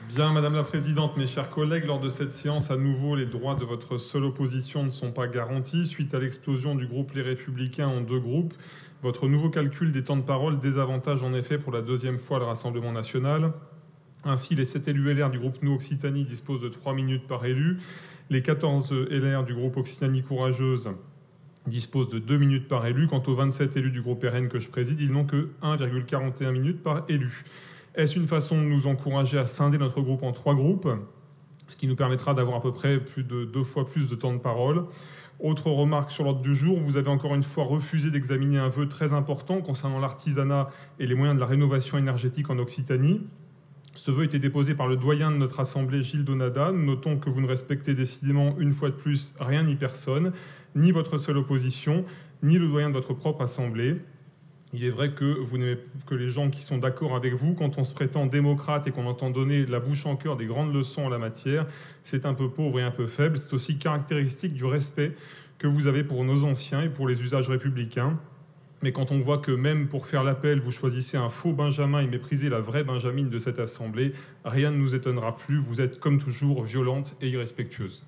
Bien, Madame la Présidente, mes chers collègues, lors de cette séance, à nouveau, les droits de votre seule opposition ne sont pas garantis. Suite à l'explosion du groupe Les Républicains en deux groupes, votre nouveau calcul des temps de parole désavantage en effet pour la deuxième fois le Rassemblement national. Ainsi, les 7 élus LR du groupe Nous Occitanie disposent de 3 minutes par élu. Les 14 LR du groupe Occitanie Courageuse disposent de 2 minutes par élu. Quant aux 27 élus du groupe RN que je préside, ils n'ont que 1,41 minutes par élu. Est-ce une façon de nous encourager à scinder notre groupe en 3 groupes, ce qui nous permettra d'avoir à peu près plus de 2 fois plus de temps de parole? Autre remarque sur l'ordre du jour, vous avez encore une fois refusé d'examiner un vœu très important concernant l'artisanat et les moyens de la rénovation énergétique en Occitanie. Ce vœu était déposé par le doyen de notre Assemblée, Gilles Donada. Notons que vous ne respectez décidément une fois de plus rien ni personne, ni votre seule opposition, ni le doyen de votre propre Assemblée. Il est vrai que vous n'aimez que les gens qui sont d'accord avec vous. Quand on se prétend démocrate et qu'on entend donner la bouche en cœur des grandes leçons en la matière, c'est un peu pauvre et un peu faible. C'est aussi caractéristique du respect que vous avez pour nos anciens et pour les usages républicains. Mais quand on voit que même pour faire l'appel, vous choisissez un faux Benjamin et méprisez la vraie Benjamine de cette Assemblée, rien ne nous étonnera plus. Vous êtes comme toujours violente et irrespectueuse.